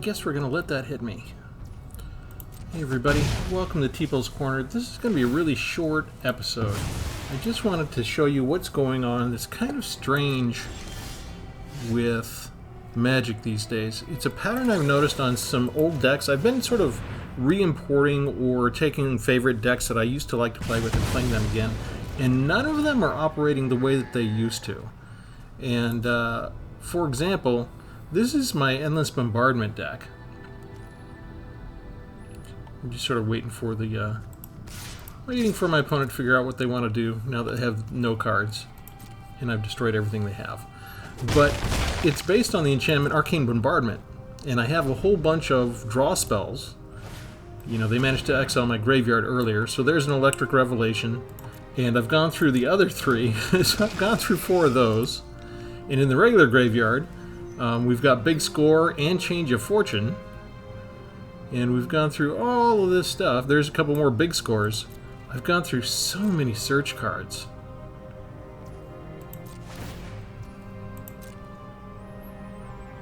guess we're going to let that hit me. Hey everybody, welcome to Tpull's Corner. This is going to be a really short episode. I just wanted to show you what's going on that's kind of strange with Magic these days. It's a pattern I've noticed on some old decks. I've been sort of re-importing or taking favorite decks that I used to like to play with and playing them again, and none of them are operating the way that they used to. And for example, this is my Endless Bombardment deck. I'm just sort of waiting for my opponent to figure out what they want to do now that they have no cards and I've destroyed everything they have. But it's based on the enchantment Arcane Bombardment, and I have a whole bunch of draw spells. You know, they managed to exile my graveyard earlier, so there's an Electric Revelation, and I've gone through the other three, so I've gone through 4 of those. And in the regular graveyard, we've got Big Score and Change of Fortune. And we've gone through all of this stuff. There's a couple more big scores. I've gone through so many search cards.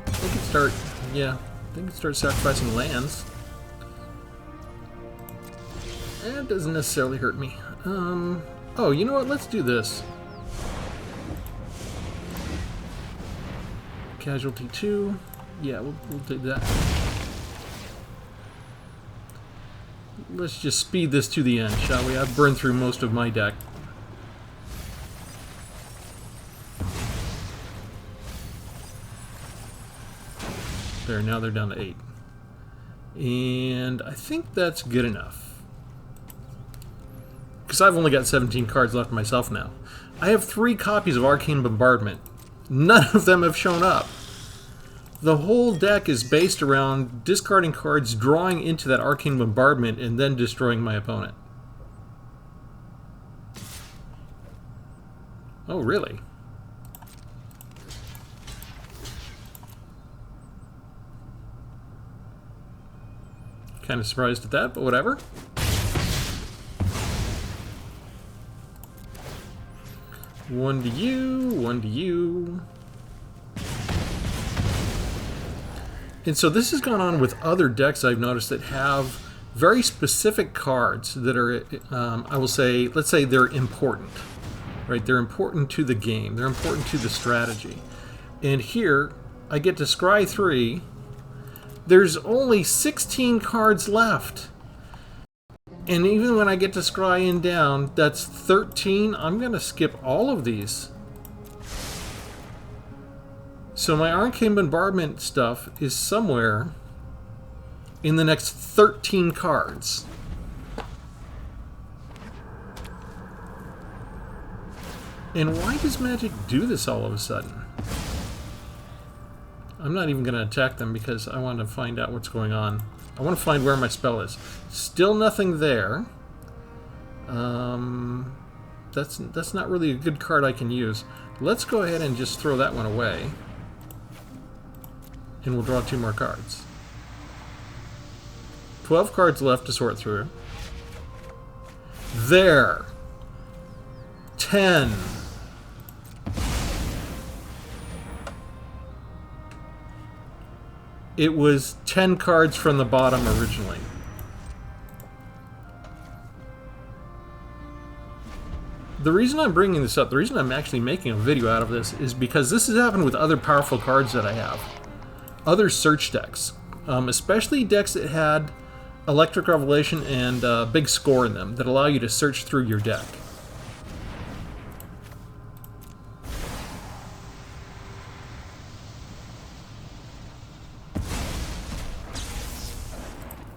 I can start sacrificing lands. That doesn't necessarily hurt me. Oh, you know what? Let's do this. Casualty 2. Yeah, we'll do that. Let's just speed this to the end, shall we? I've burned through most of my deck. There, now they're down to 8. And I think that's good enough. Because I've only got 17 cards left myself now. I have 3 copies of Arcane Bombardment. None of them have shown up. The whole deck is based around discarding cards, drawing into that Arcane Bombardment, and then destroying my opponent. Oh, really? Kind of surprised at that, but whatever. One to you, one to you. And so this has gone on with other decks I've noticed that have very specific cards that are, I will say, let's say they're important, right? They're important to the game. They're important to the strategy. And here, I get to scry 3. There's only 16 cards left. And even when I get to scry in down, that's 13. I'm going to skip all of these. So my Arcane Bombardment stuff is somewhere in the next 13 cards. And why does Magic do this all of a sudden? I'm not even going to attack them because I want to find out what's going on. I want to find where my spell is. Still nothing there. That's not really a good card I can use. Let's go ahead and just throw that one away. And we'll draw 2 more cards. 12 cards left to sort through. There. 10. It was 10 cards from the bottom originally. The reason I'm bringing this up, the reason I'm actually making a video out of this, is because this has happened with other powerful cards that I have. Other search decks, especially decks that had Electric Revelation and Big Score in them that allow you to search through your deck.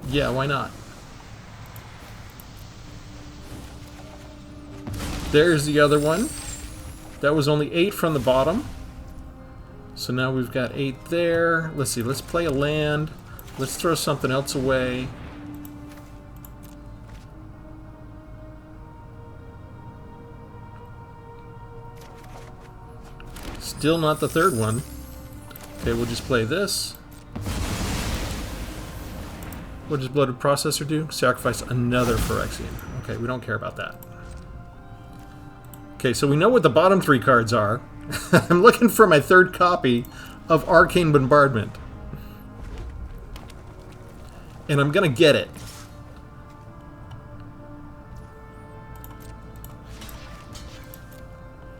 Yeah, why not? There's the other one. That was only 8 from the bottom. So now we've got 8 there. Let's see, let's play a land. Let's throw something else away. Still not the third one. Okay, we'll just play this. What does Bloated Processor do? Sacrifice another Phyrexian. Okay, we don't care about that. Okay, so we know what the bottom 3 cards are. I'm looking for my 3rd copy of Arcane Bombardment. And I'm going to get it.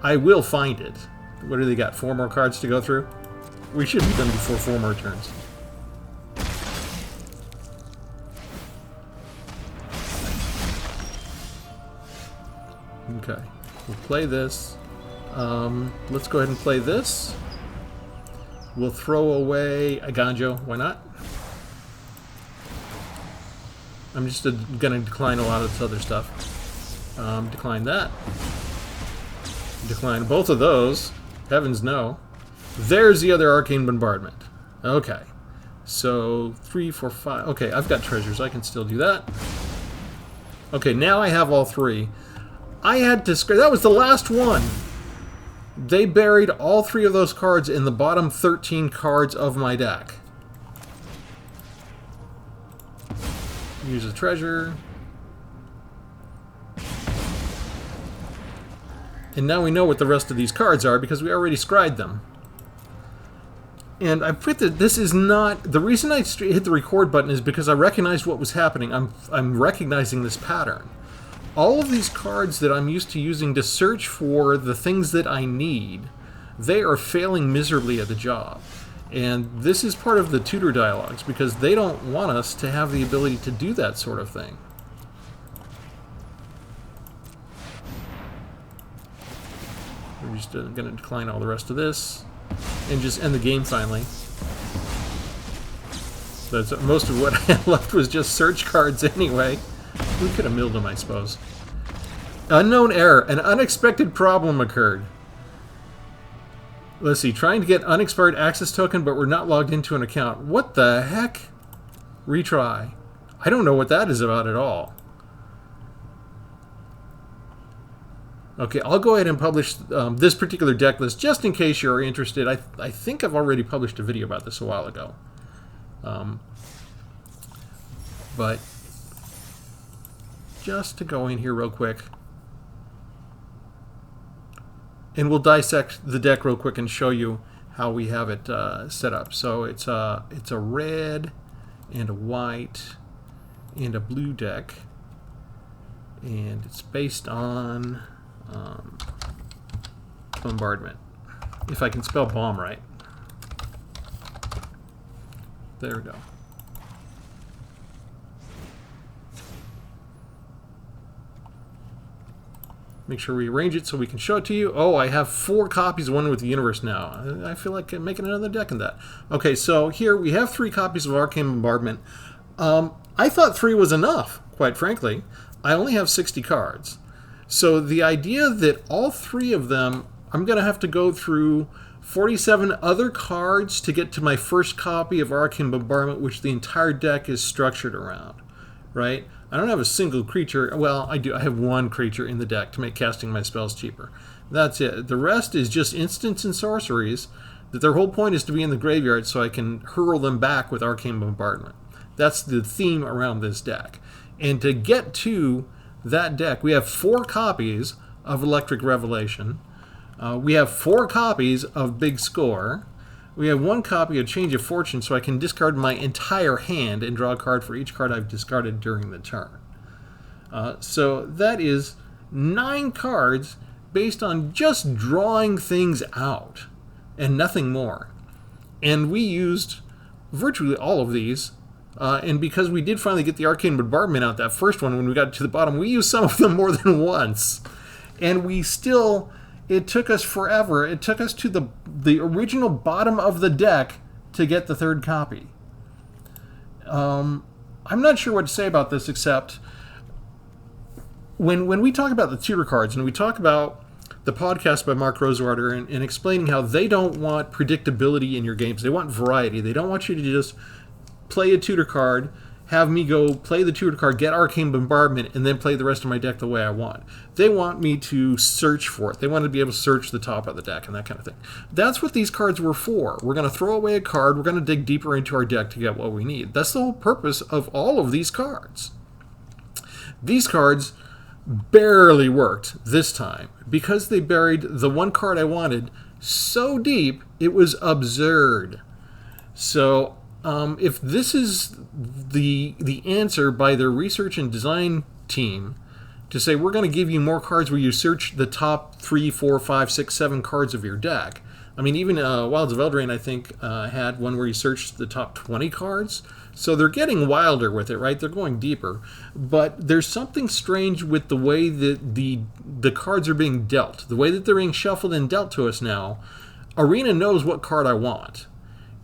I will find it. What do they got? 4 more cards to go through? We should be done before 4 more turns. Okay. We'll play this. Let's go ahead and play this. We'll throw away a Ganjo. Why not? I'm just going to decline a lot of this other stuff. Decline that. Decline both of those. Heavens no. There's the other Arcane Bombardment. Okay. So 3, 4, 5. Okay, I've got treasures. I can still do that. Okay, now I have all 3. I had to scratch. That was the last one. They buried all 3 of those cards in the bottom 13 cards of my deck. Use a treasure. And now we know what the rest of these cards are because we already scried them. And I put that this is not... The reason I hit the record button is because I recognized what was happening. I'm recognizing this pattern. All of these cards that I'm used to using to search for the things that I need, they are failing miserably at the job. And this is part of the tutor dialogues because they don't want us to have the ability to do that sort of thing. We're just going to decline all the rest of this and just end the game finally. That's most of what I had left was just search cards anyway. We could have milled them, I suppose. Unknown error. An unexpected problem occurred. Let's see. Trying to get unexpired access token, but we're not logged into an account. What the heck? Retry. I don't know what that is about at all. Okay, I'll go ahead and publish this particular deck list just in case you're interested. I think I've already published a video about this a while ago. But just to go in here real quick. And we'll dissect the deck real quick and show you how we have it set up. So it's a red and a white and a blue deck. And it's based on bombardment. If I can spell bomb right. There we go. Make sure we arrange it so we can show it to you. Oh, I have 4 copies of One with the Universe now. I feel like making another deck in that. Okay, so here we have 3 copies of Arcane Bombardment. I thought 3 was enough, quite frankly. I only have 60 cards. So the idea that all 3 of them, I'm going to have to go through 47 other cards to get to my first copy of Arcane Bombardment, which the entire deck is structured around, right? I don't have a single creature. Well, I do. I have 1 creature in the deck to make casting my spells cheaper. That's it. The rest is just instants and sorceries that their whole point is to be in the graveyard so I can hurl them back with Arcane Bombardment. That's the theme around this deck. And to get to that deck, we have 4 copies of Electric Revelation. We have 4 copies of Big Score. We have 1 copy of Change of Fortune, so I can discard my entire hand and draw a card for each card I've discarded during the turn. So that is 9 cards based on just drawing things out and nothing more. And we used virtually all of these. And because we did finally get the Arcane Bombardment out, that first one, when we got to the bottom, we used some of them more than once. And we still... It took us forever. It took us to the original bottom of the deck to get the 3rd copy. I'm not sure what to say about this, except when we talk about the tutor cards and we talk about the podcast by Mark Rosewater and explaining how they don't want predictability in your games. They want variety. They don't want you to just play a tutor card, have me go play the tutor card, get Arcane Bombardment, and then play the rest of my deck the way I want. They want me to search for it. They want to be able to search the top of the deck and that kind of thing. That's what these cards were for. We're going to throw away a card. We're going to dig deeper into our deck to get what we need. That's the whole purpose of all of these cards. These cards barely worked this time because they buried the 1 card I wanted so deep it was absurd. So if this is the answer by their research and design team to say we're going to give you more cards where you search the top 3, 4, 5, 6, 7 cards of your deck. I mean, even Wilds of Eldraine, I think, had one where you searched the top 20 cards. So they're getting wilder with it, right? They're going deeper. But there's something strange with the way that the cards are being dealt. The way that they're being shuffled and dealt to us now. Arena knows what card I want,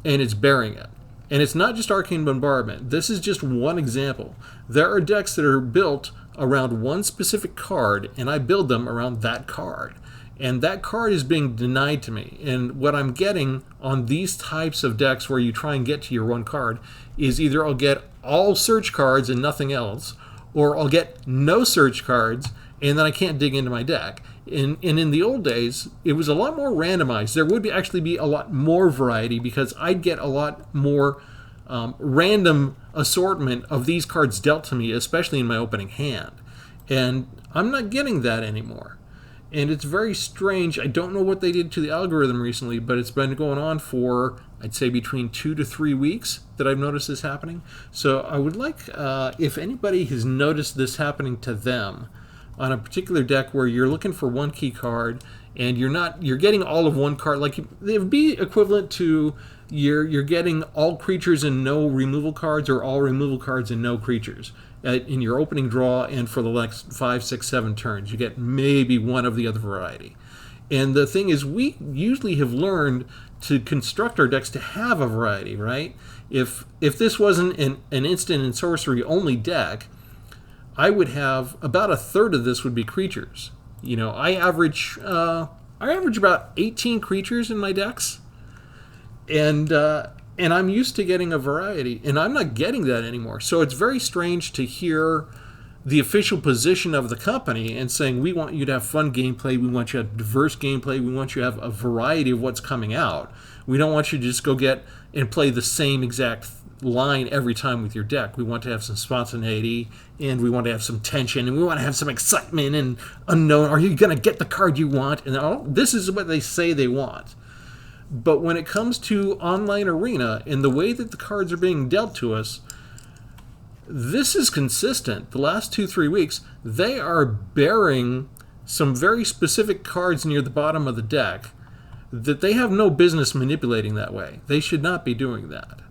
and it's bearing it. And it's not just Arcane Bombardment. This is just one example. There are decks that are built around one specific card, and I build them around that card. And that card is being denied to me. And what I'm getting on these types of decks where you try and get to your one card is either I'll get all search cards and nothing else, or I'll get no search cards and then I can't dig into my deck. And in the old days, it was a lot more randomized. There would actually be a lot more variety because I'd get a lot more random assortment of these cards dealt to me, especially in my opening hand. And I'm not getting that anymore. And it's very strange. I don't know what they did to the algorithm recently, but it's been going on for, I'd say, between 2 to 3 weeks that I've noticed this happening. So I would like, if anybody has noticed this happening to them on a particular deck where you're looking for one key card and you're getting all of one card, like it would be equivalent to you're getting all creatures and no removal cards, or all removal cards and no creatures. In your opening draw and for the next 5, 6, 7 turns. You get maybe one of the other variety. And the thing is, we usually have learned to construct our decks to have a variety, right? If this wasn't an instant and sorcery only deck, I would have about a third of this would be creatures. You know, I average about 18 creatures in my decks. And I'm used to getting a variety, and I'm not getting that anymore. So it's very strange to hear the official position of the company and saying, we want you to have fun gameplay, we want you to have diverse gameplay, we want you to have a variety of what's coming out. We don't want you to just go get and play the same exact line every time with your deck. We want to have some spontaneity, and we want to have some tension, and we want to have some excitement and unknown. Are you going to get the card you want? And this is what they say they want. But when it comes to online arena and the way that the cards are being dealt to us, this is consistent. The last 2-3 weeks, they are bearing some very specific cards near the bottom of the deck that they have no business manipulating that way. They should not be doing that.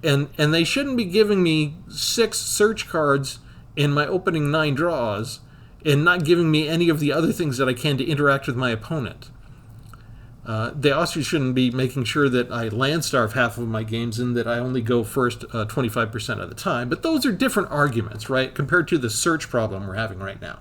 And they shouldn't be giving me 6 search cards in my opening 9 draws and not giving me any of the other things that I can to interact with my opponent. They also shouldn't be making sure that I land starve half of my games and that I only go first 25% of the time. But those are different arguments, right, compared to the search problem we're having right now.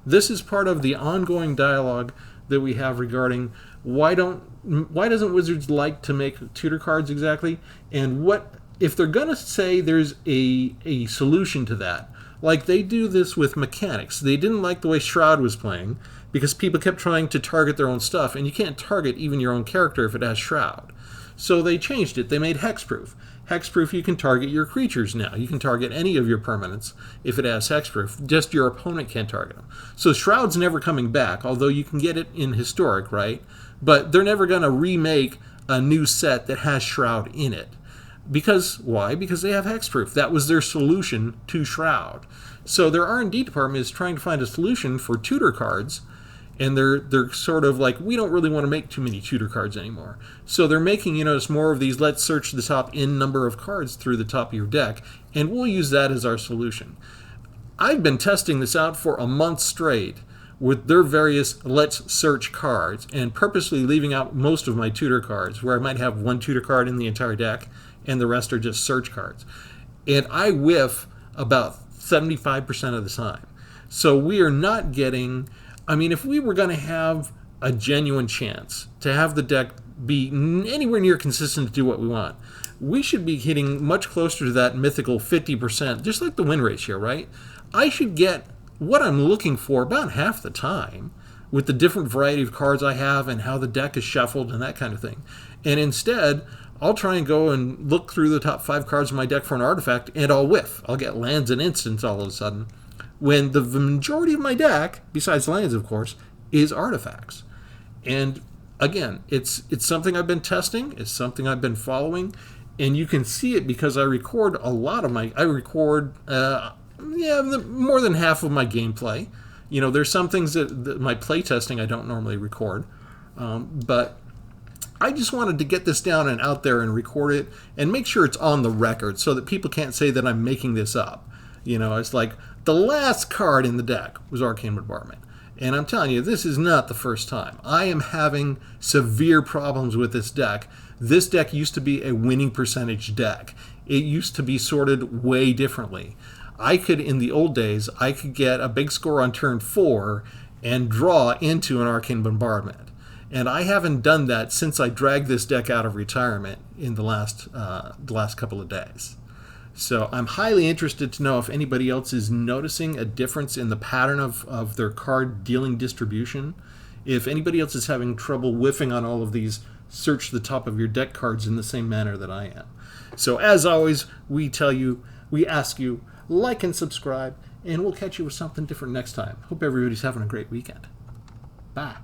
This is part of the ongoing dialogue that we have regarding why doesn't Wizards like to make tutor cards exactly, and what if they're going to say there's a solution to that. Like they do this with mechanics. They didn't like the way Shroud was playing because people kept trying to target their own stuff, and you can't target even your own character if it has Shroud. So they changed it. They made Hexproof. Hexproof, you can target your creatures now. You can target any of your permanents if it has Hexproof. Just your opponent can't target them. So Shroud's never coming back, although you can get it in Historic, right? But they're never going to remake a new set that has Shroud in it. Because, why? Because they have Hexproof. That was their solution to Shroud. So their R&D department is trying to find a solution for tutor cards, and they're sort of like, we don't really want to make too many tutor cards anymore. So they're making, it's more of these, let's search the top n number of cards through the top of your deck, and we'll use that as our solution. I've been testing this out for a month straight with their various let's search cards, and purposely leaving out most of my tutor cards, where I might have one tutor card in the entire deck, and the rest are just search cards. And I whiff about 75% of the time. So we are not getting... if we were going to have a genuine chance to have the deck be anywhere near consistent to do what we want, we should be hitting much closer to that mythical 50%, just like the win ratio, right? I should get what I'm looking for about half the time with the different variety of cards I have and how the deck is shuffled and that kind of thing. And instead, I'll try and go and look through the top 5 cards of my deck for an artifact, and I'll whiff. I'll get lands and instants all of a sudden, when the majority of my deck, besides lands of course, is artifacts. And again, it's something I've been testing, it's something I've been following, And you can see it because I record a lot of my, more than half of my gameplay. You know, there's some things that my playtesting I don't normally record. But I just wanted to get this down and out there and record it and make sure it's on the record so that people can't say that I'm making this up. You know, it's like the last card in the deck was Arcane Bombardment. And I'm telling you, this is not the first time. I am having severe problems with this deck. This deck used to be a winning percentage deck. It used to be sorted way differently. I could, in the old days, I could get a big score on turn 4 and draw into an Arcane Bombardment. And I haven't done that since I dragged this deck out of retirement in the last couple of days. So I'm highly interested to know if anybody else is noticing a difference in the pattern of their card dealing distribution. If anybody else is having trouble whiffing on all of these search the top of your deck cards in the same manner that I am. So as always, we ask you, like and subscribe, and we'll catch you with something different next time. Hope everybody's having a great weekend. Bye.